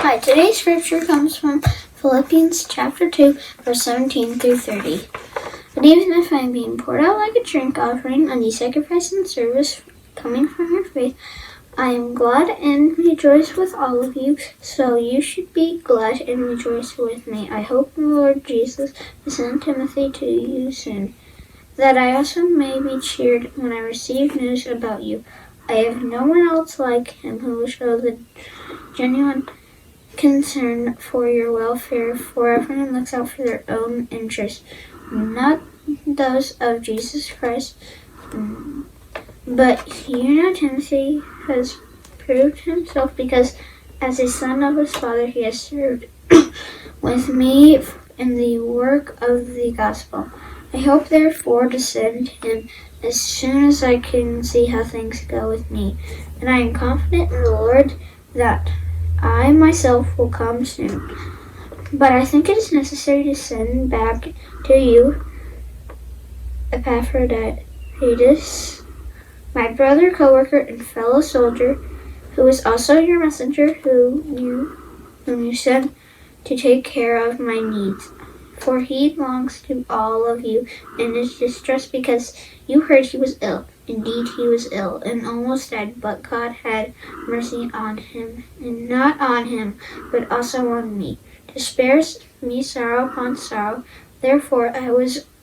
Hi, today's scripture comes from Philippians chapter 2, verse 17 through 30. But even if I am being poured out like a drink offering on the sacrifice and service coming from your faith, I am glad and rejoice with all of you, so you should be glad and rejoice with me. I hope the Lord Jesus will send Timothy to you soon, that I also may be cheered when I receive news about you. I have no one else like him who will show the genuine concern for your welfare, for everyone looks out for their own interests, not those of Jesus Christ. But you know Timothy has proved himself because as a son of his father he has served with me in the work of the gospel. I hope therefore to send him as soon as I can see how things go with me, and I am confident in the Lord that I myself will come soon. But I think it is necessary to send back to you Epaphroditus, my brother, co-worker, and fellow soldier, who is also your messenger, whom you sent to take care of my needs. For he belongs to all of you and is distressed because you heard he was ill. Indeed, he was ill and almost died, but God had mercy on him, and not on him, but also on me, to spare me sorrow upon sorrow. Therefore, I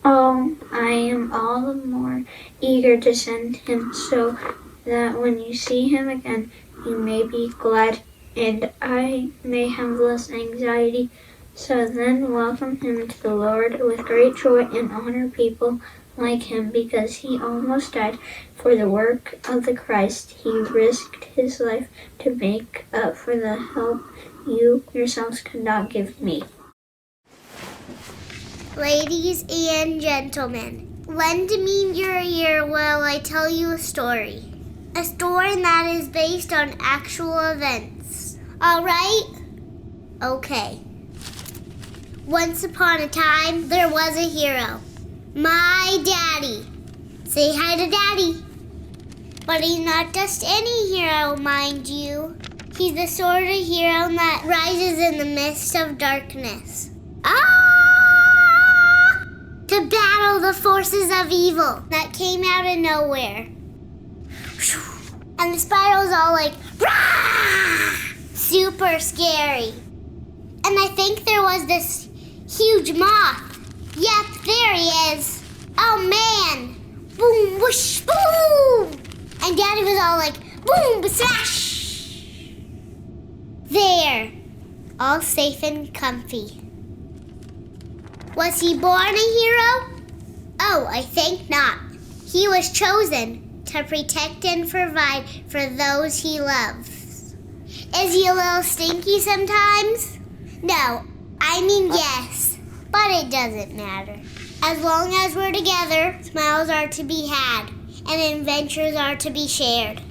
am all the more eager to send him, so that when you see him again, you may be glad, and I may have less anxiety. So then welcome him to the Lord with great joy and honor people like him, because he almost died for the work of the Christ. He risked his life to make up for the help you yourselves could not give me. Ladies and gentlemen, lend me your ear while I tell you a story. A story that is based on actual events. All right? Okay. Once upon a time, there was a hero. My daddy. Say hi to Daddy. But he's not just any hero, mind you. He's the sort of hero that rises in the midst of darkness. To battle the forces of evil that came out of nowhere. And the spiral's all like, rah! Super scary. And I think there was this huge moth. Yep, there he is. Oh man. Boom, whoosh, boom. And Daddy was all like, boom, smash. There. All safe and comfy. Was he born a hero? Oh, I think not. He was chosen to protect and provide for those he loves. Is he a little stinky sometimes? No, I mean yes, but it doesn't matter. As long as we're together, smiles are to be had and adventures are to be shared.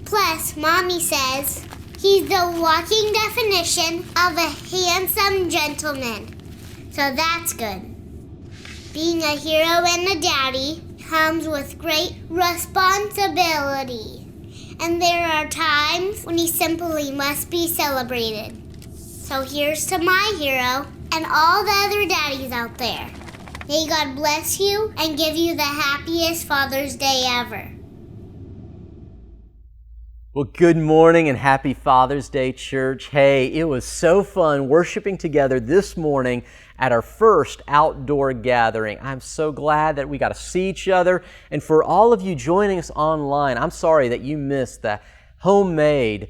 Plus, Mommy says he's the walking definition of a handsome gentleman. So that's good. Being a hero and a daddy comes with great responsibility. And there are times when he simply must be celebrated. So here's to my hero and all the other daddies out there. May God bless you and give you the happiest Father's Day ever. Well, good morning and happy Father's Day, church. Hey, it was so fun worshiping together this morning at our first outdoor gathering. I'm so glad that we got to see each other. And for all of you joining us online, I'm sorry that you missed the homemade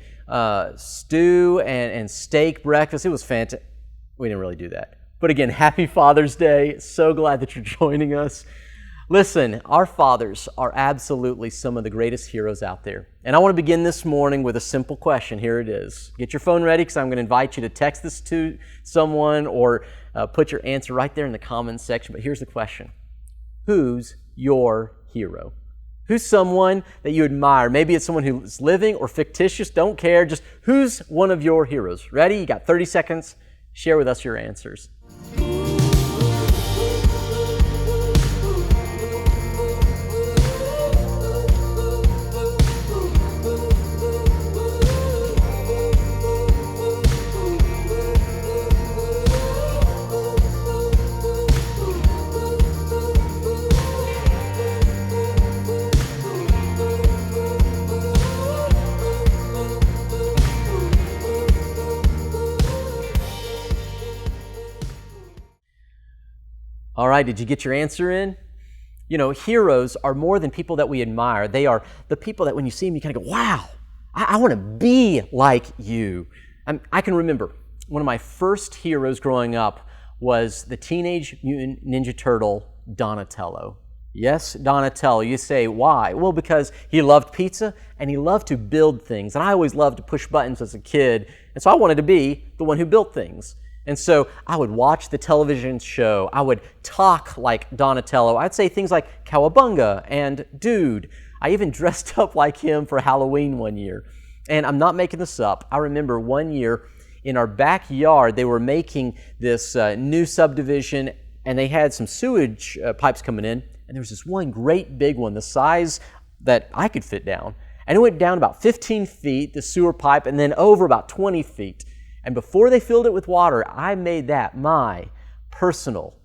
stew and steak breakfast. It was fantastic. We didn't really do that. But again, happy Father's Day. So glad that you're joining us. Listen, our fathers are absolutely some of the greatest heroes out there. And I want to begin this morning with a simple question. Here it is. Get your phone ready because I'm going to invite you to text this to someone or put your answer right there in the comments section. But here's the question. Who's your hero? Who's someone that you admire? Maybe it's someone who's living or fictitious. Don't care. Just who's one of your heroes? Ready? You got 30 seconds. Share with us your answers. All right, did you get your answer in? You know, heroes are more than people that we admire. They are the people that when you see them, you kind of go, wow, I want to be like you. I can remember one of my first heroes growing up was the Teenage Mutant Ninja Turtle, Donatello. Yes, Donatello. You say, why? Well, because he loved pizza and he loved to build things. And I always loved to push buttons as a kid. And so I wanted to be the one who built things. And so I would watch the television show. I would talk like Donatello. I'd say things like cowabunga and dude. I even dressed up like him for Halloween one year. And I'm not making this up. I remember one year in our backyard, they were making this new subdivision, and they had some sewage pipes coming in. And there was this one great big one, the size that I could fit down. And it went down about 15 feet, the sewer pipe, and then over about 20 feet. And before they filled it with water, I made that my personal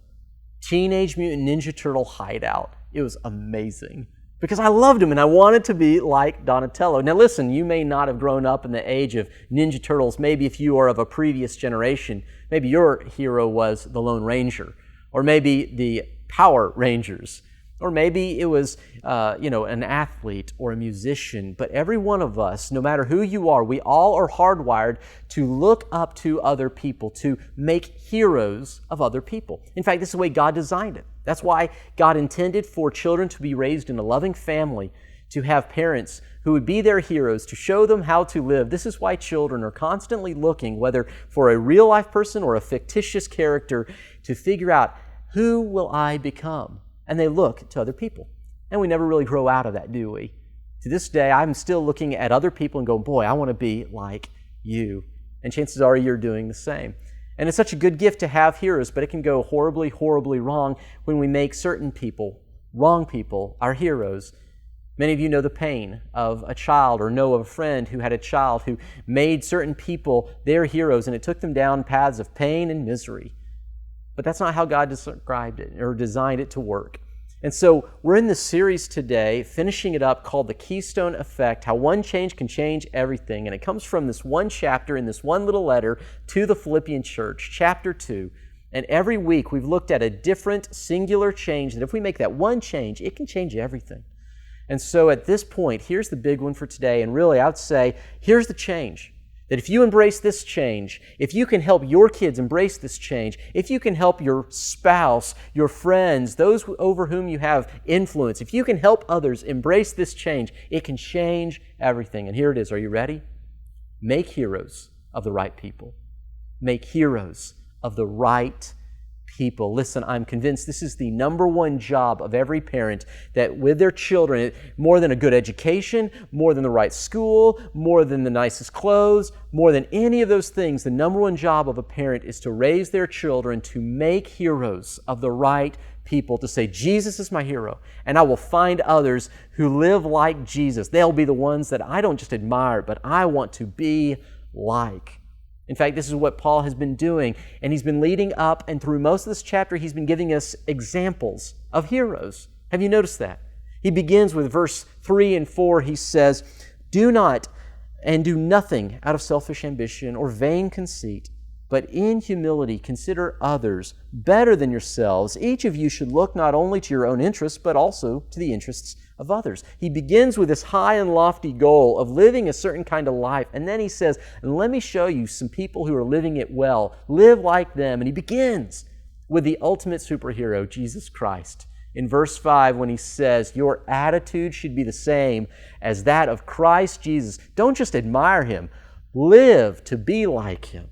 Teenage Mutant Ninja Turtle hideout. It was amazing because I loved him and I wanted to be like Donatello. Now listen, you may not have grown up in the age of Ninja Turtles. Maybe if you are of a previous generation, maybe your hero was the Lone Ranger, or maybe the Power Rangers. Or maybe it was, an athlete or a musician. But every one of us, no matter who you are, we all are hardwired to look up to other people, to make heroes of other people. In fact, this is the way God designed it. That's why God intended for children to be raised in a loving family, to have parents who would be their heroes, to show them how to live. This is why children are constantly looking, whether for a real-life person or a fictitious character, to figure out, who will I become? And they look to other people. And we never really grow out of that, do we? To this day, I'm still looking at other people and going, boy, I want to be like you. And chances are you're doing the same. And it's such a good gift to have heroes, but it can go horribly, horribly wrong when we make certain people, wrong people, our heroes. Many of you know the pain of a child or know of a friend who had a child who made certain people their heroes, and it took them down paths of pain and misery. But that's not how God described it or designed it to work. And so we're in this series today, finishing it up, called The Keystone Effect, How One Change Can Change Everything. And it comes from this one chapter in this one little letter to the Philippian church, chapter 2. And every week we've looked at a different singular change that if we make that one change, it can change everything. And so at this point, here's the big one for today. And really, I would say, here's the change. That if you embrace this change, if you can help your kids embrace this change, if you can help your spouse, your friends, those over whom you have influence, if you can help others embrace this change, it can change everything. And here it is. Are you ready? Make heroes of the right people. Make heroes of the right people. Listen, I'm convinced this is the number one job of every parent, that with their children, more than a good education, more than the right school, more than the nicest clothes, more than any of those things, the number one job of a parent is to raise their children to make heroes of the right people, to say, Jesus is my hero, and I will find others who live like Jesus. They'll be the ones that I don't just admire, but I want to be like. In fact, this is what Paul has been doing, and he's been leading up, and through most of this chapter, he's been giving us examples of heroes. Have you noticed that? He begins with verse 3 and 4. He says, do not and do nothing out of selfish ambition or vain conceit, but in humility consider others better than yourselves. Each of you should look not only to your own interests, but also to the interests of others. He begins with this high and lofty goal of living a certain kind of life. And then he says, and let me show you some people who are living it well. Live like them. And he begins with the ultimate superhero, Jesus Christ. In verse 5, when he says, your attitude should be the same as that of Christ Jesus. Don't just admire him. Live to be like him.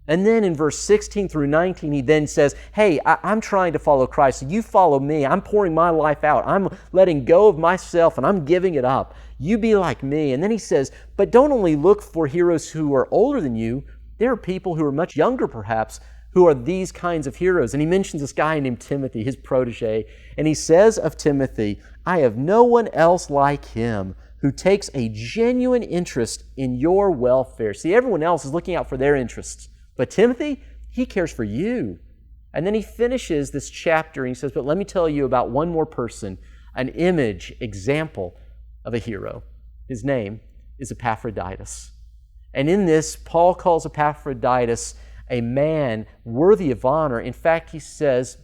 And then in verse 16 through 19, he then says, hey, I'm trying to follow Christ. So you follow me. I'm pouring my life out. I'm letting go of myself and I'm giving it up. You be like me. And then he says, but don't only look for heroes who are older than you. There are people who are much younger, perhaps, who are these kinds of heroes. And he mentions this guy named Timothy, his protege. And he says of Timothy, I have no one else like him who takes a genuine interest in your welfare. See, everyone else is looking out for their interests. But Timothy, he cares for you. And then he finishes this chapter and he says, but let me tell you about one more person, an image, example of a hero. His name is Epaphroditus. And in this, Paul calls Epaphroditus a man worthy of honor. In fact, he says,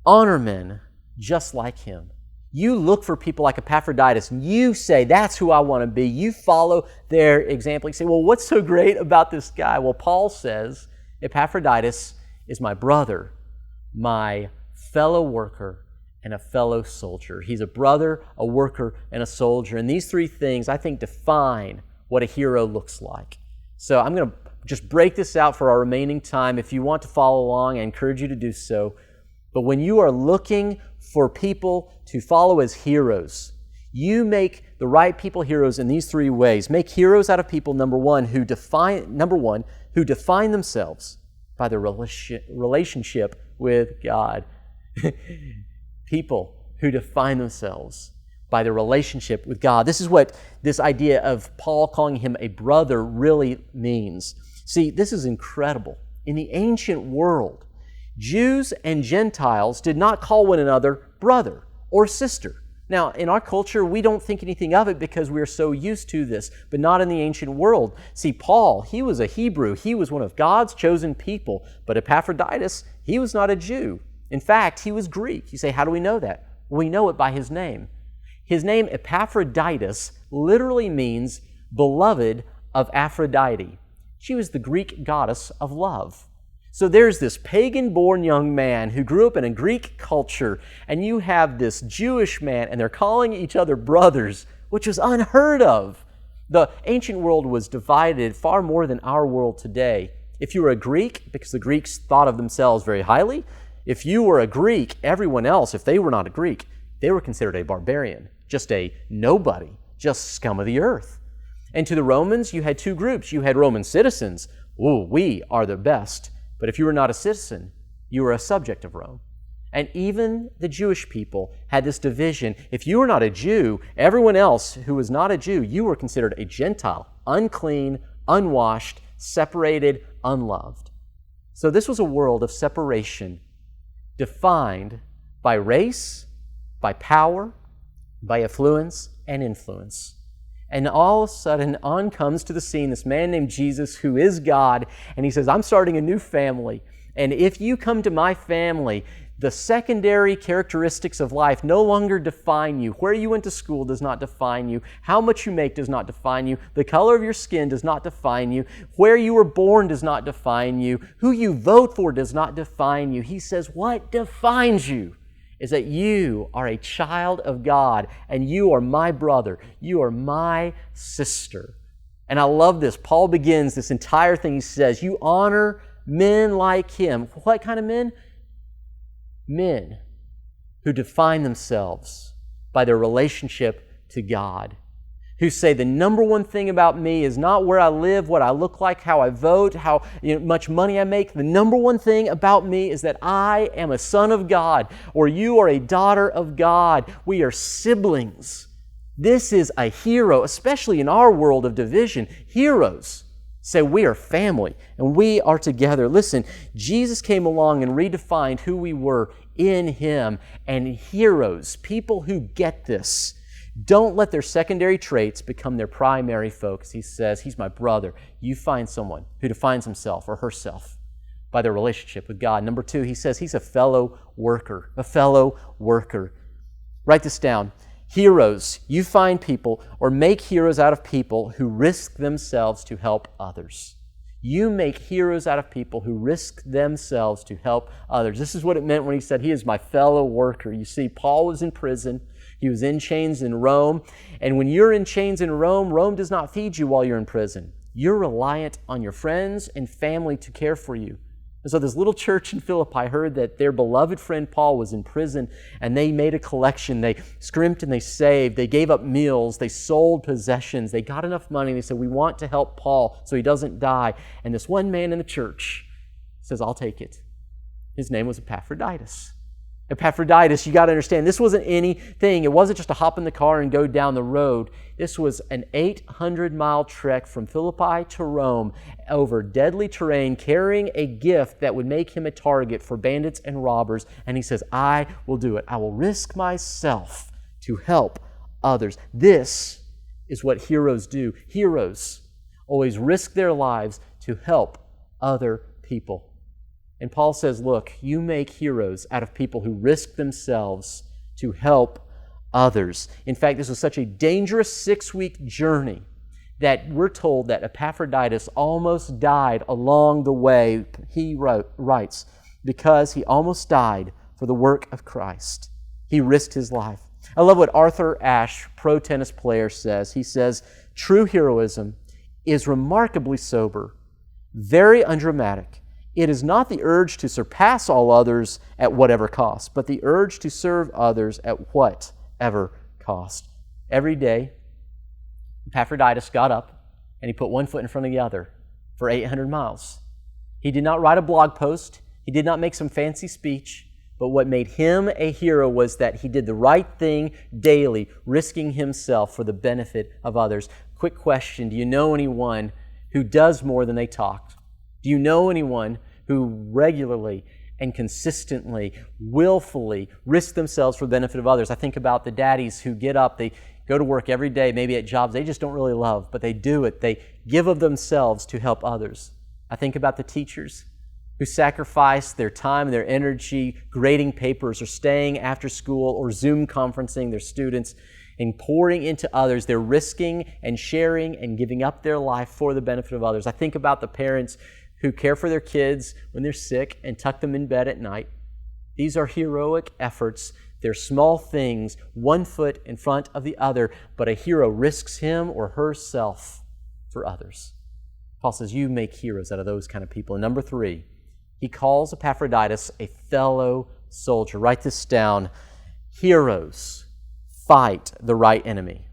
honor men just like him. You look for people like Epaphroditus, and you say, that's who I want to be. You follow their example. You say, well, what's so great about this guy? Well, Paul says, Epaphroditus is my brother, my fellow worker, and a fellow soldier. He's a brother, a worker, and a soldier. And these three things, I think, define what a hero looks like. So I'm going to just break this out for our remaining time. If you want to follow along, I encourage you to do so. But when you are looking for people to follow as heroes, you make the right people heroes in these three ways. Make heroes out of people, number one, who define themselves by their relationship with God. People who define themselves by their relationship with God. This is what this idea of Paul calling him a brother really means. See, this is incredible. In the ancient world, Jews and Gentiles did not call one another brother or sister. Now, in our culture, we don't think anything of it because we're so used to this, but not in the ancient world. See, Paul, he was a Hebrew. He was one of God's chosen people, but Epaphroditus, he was not a Jew. In fact, he was Greek. You say, how do we know that? Well, we know it by his name. His name, Epaphroditus, literally means beloved of Aphrodite. She was the Greek goddess of love. So there's this pagan-born young man who grew up in a Greek culture, and you have this Jewish man, and they're calling each other brothers, which was unheard of. The ancient world was divided far more than our world today. If you were a Greek, because the Greeks thought of themselves very highly, if you were a Greek, everyone else, if they were not a Greek, they were considered a barbarian, just a nobody, just scum of the earth. And to the Romans, you had two groups. You had Roman citizens. Ooh, we are the best. But if you were not a citizen, you were a subject of Rome. And even the Jewish people had this division. If you were not a Jew, everyone else who was not a Jew, you were considered a Gentile, unclean, unwashed, separated, unloved. So this was a world of separation defined by race, by power, by affluence and influence. And all of a sudden, on comes to the scene this man named Jesus, who is God, and he says, I'm starting a new family. And if you come to my family, the secondary characteristics of life no longer define you. Where you went to school does not define you. How much you make does not define you. The color of your skin does not define you. Where you were born does not define you. Who you vote for does not define you. He says, what defines you is that you are a child of God, and you are my brother. You are my sister. And I love this. Paul begins this entire thing. He says, you honor men like him. What kind of men? Men who define themselves by their relationship to God, who say the number one thing about me is not where I live, what I look like, how I vote, how much money I make. The number one thing about me is that I am a son of God, or you are a daughter of God. We are siblings. This is a hero, especially in our world of division. Heroes say we are family and we are together. Listen, Jesus came along and redefined who we were in Him. And heroes, people who get this, don't let their secondary traits become their primary focus. He says, he's my brother. You find someone who defines himself or herself by their relationship with God. Number two, he says he's a fellow worker. A fellow worker. Write this down. Heroes, you find people or make heroes out of people who risk themselves to help others. You make heroes out of people who risk themselves to help others. This is what it meant when he said, he is my fellow worker. You see, Paul was in prison. He was in chains in Rome. And when you're in chains in Rome, Rome does not feed you while you're in prison. You're reliant on your friends and family to care for you. And so this little church in Philippi heard that their beloved friend Paul was in prison, and they made a collection. They scrimped and they saved. They gave up meals. They sold possessions. They got enough money. They said, we want to help Paul so he doesn't die. And this one man in the church says, I'll take it. His name was Epaphroditus. Epaphroditus, you got to understand, this wasn't anything. It wasn't just a hop in the car and go down the road. This was an 800-mile trek from Philippi to Rome over deadly terrain, carrying a gift that would make him a target for bandits and robbers. And he says, I will do it. I will risk myself to help others. This is what heroes do. Heroes always risk their lives to help other people. And Paul says, look, you make heroes out of people who risk themselves to help others. In fact, this was such a dangerous 6-week journey that we're told that Epaphroditus almost died along the way, he writes, because he almost died for the work of Christ. He risked his life. I love what Arthur Ashe, pro tennis player, says. He says, true heroism is remarkably sober, very undramatic. It is not the urge to surpass all others at whatever cost, but the urge to serve others at whatever cost. Every day, Epaphroditus got up and he put one foot in front of the other for 800 miles. He did not write a blog post. He did not make some fancy speech. But what made him a hero was that he did the right thing daily, risking himself for the benefit of others. Quick question, do you know anyone who does more than they talk? Do you know anyone who regularly and consistently, willfully risk themselves for the benefit of others? I think about the daddies who get up, they go to work every day, maybe at jobs they just don't really love, but they do it. They give of themselves to help others. I think about the teachers who sacrifice their time and their energy grading papers or staying after school or Zoom conferencing their students and pouring into others. They're risking and sharing and giving up their life for the benefit of others. I think about the parents who care for their kids when they're sick and tuck them in bed at night. These are heroic efforts. They're small things, one foot in front of the other, but a hero risks him or herself for others. Paul says, you make heroes out of those kind of people. And number 3, he calls Epaphroditus a fellow soldier. Write this down. Heroes fight the right enemy.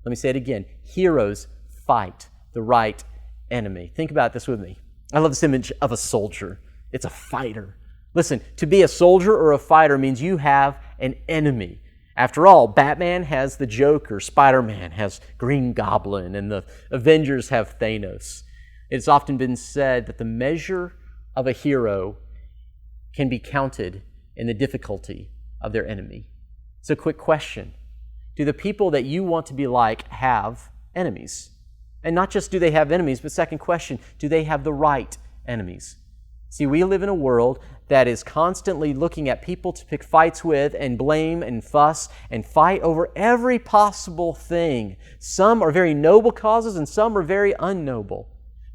Let me say it again. Heroes fight the right enemy. Think about this with me. I love this image of a soldier. It's a fighter. Listen, to be a soldier or a fighter means you have an enemy. After all, Batman has the Joker, Spider-Man has Green Goblin, and the Avengers have Thanos. It's often been said that the measure of a hero can be counted in the difficulty of their enemy. So, a quick question. Do the people that you want to be like have enemies? And not just do they have enemies, but second question, do they have the right enemies? See, we live in a world that is constantly looking at people to pick fights with and blame and fuss and fight over every possible thing. Some are very noble causes and some are very unnoble.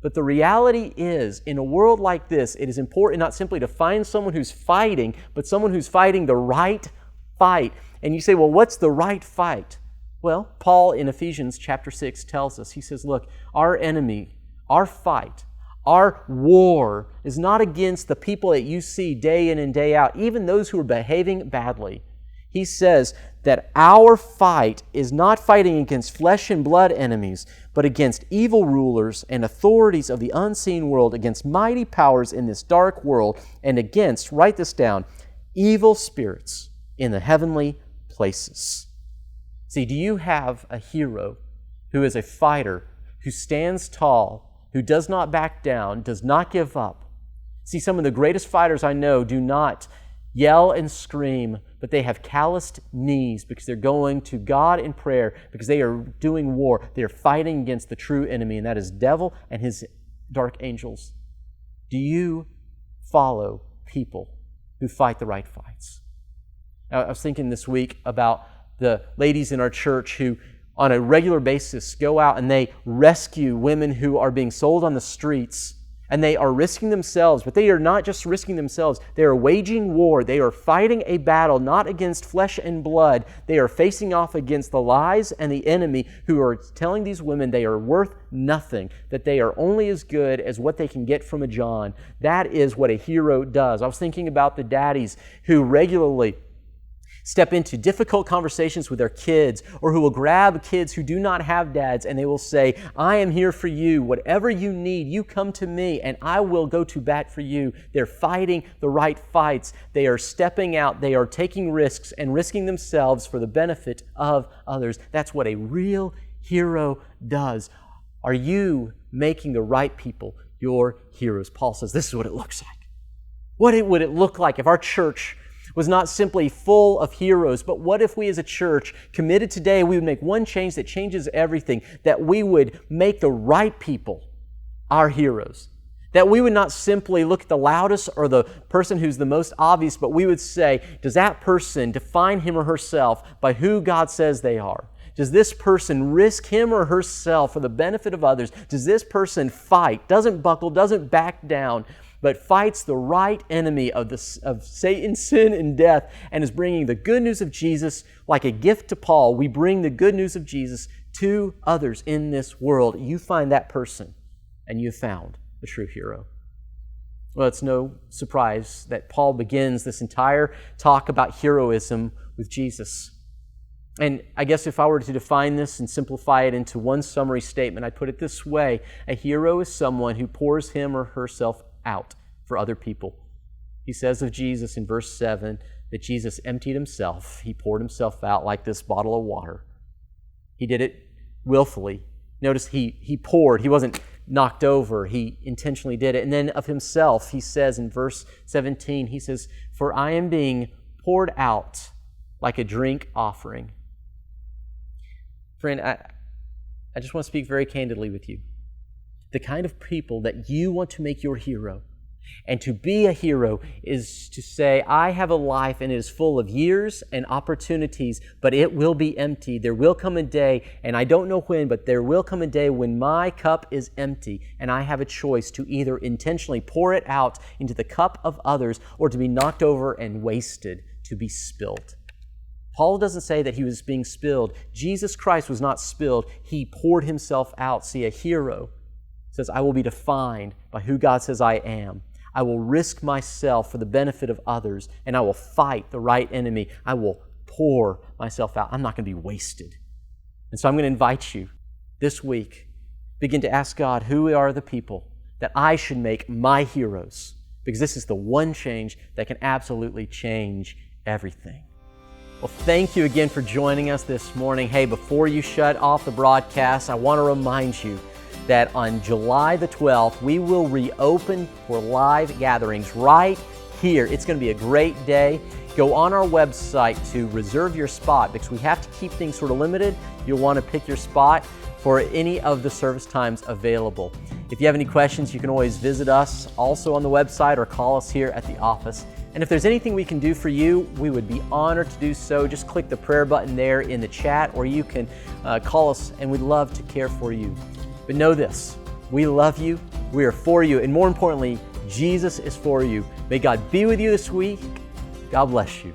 But the reality is, in a world like this, it is important not simply to find someone who's fighting, but someone who's fighting the right fight. And you say, well, what's the right fight? Well, Paul in Ephesians chapter 6 tells us, he says, look, our enemy, our fight, our war is not against the people that you see day in and day out, even those who are behaving badly. He says that our fight is not fighting against flesh and blood enemies, but against evil rulers and authorities of the unseen world, against mighty powers in this dark world, and against, write this down, evil spirits in the heavenly places. See, do you have a hero who is a fighter, who stands tall, who does not back down, does not give up? See, some of the greatest fighters I know do not yell and scream, but they have calloused knees because they're going to God in prayer, because they are doing war. They are fighting against the true enemy, and that is devil and his dark angels. Do you follow people who fight the right fights? Now, I was thinking this week about the ladies in our church who on a regular basis go out and they rescue women who are being sold on the streets, and they are risking themselves, but they are not just risking themselves. They are waging war. They are fighting a battle not against flesh and blood. They are facing off against the lies and the enemy who are telling these women they are worth nothing, that they are only as good as what they can get from a John. That is what a hero does. I was thinking about the daddies who regularly step into difficult conversations with their kids, or who will grab kids who do not have dads and they will say, I am here for you. Whatever you need, you come to me and I will go to bat for you. They're fighting the right fights. They are stepping out. They are taking risks and risking themselves for the benefit of others. That's what a real hero does. Are you making the right people your heroes? Paul says this is what it looks like. What would it look like if our church was not simply full of heroes, but what if we as a church committed today, we would make one change that changes everything, that we would make the right people our heroes, That we would not simply look at the loudest or the person who's the most obvious, but we would say, does that person define him or herself by who God says they are? Does this person risk him or herself for the benefit of others? Does this person fight, doesn't buckle, doesn't back down, but fights the right enemy of Satan's sin and death and is bringing the good news of Jesus like a gift to Paul? We bring the good news of Jesus to others in this world. You find that person and you've found a true hero. Well, it's no surprise that Paul begins this entire talk about heroism with Jesus. And I guess if I were to define this and simplify it into one summary statement, I'd put it this way. A hero is someone who pours him or herself out for other people. He says of Jesus in verse 7 that Jesus emptied himself. He poured himself out like this bottle of water. He did it willfully. Notice he poured. He wasn't knocked over. He intentionally did it. And then of himself, he says in verse 17, he says, "For I am being poured out like a drink offering." Friend, I just want to speak very candidly with you. The kind of people that you want to make your hero, and to be a hero is to say, I have a life and it is full of years and opportunities, but it will be empty. There will come a day, and I don't know when, but there will come a day when my cup is empty, and I have a choice to either intentionally pour it out into the cup of others or to be knocked over and wasted, to be spilled. Paul doesn't say that he was being spilled. Jesus Christ was not spilled. He poured himself out. See, a hero says, I will be defined by who God says I am. I will risk myself for the benefit of others, and I will fight the right enemy. I will pour myself out. I'm not going to be wasted. And so I'm going to invite you this week, begin to ask God, who are the people that I should make my heroes? Because this is the one change that can absolutely change everything. Well, thank you again for joining us this morning. Hey, before you shut off the broadcast, I want to remind you that on July the 12th, we will reopen for live gatherings right here. It's going to be a great day. Go on our website to reserve your spot because we have to keep things sort of limited. You'll want to pick your spot for any of the service times available. If you have any questions, you can always visit us also on the website or call us here at the office. And if there's anything we can do for you, we would be honored to do so. Just click the prayer button there in the chat, or you can call us, and we'd love to care for you. But know this, we love you, we are for you, and more importantly, Jesus is for you. May God be with you this week. God bless you.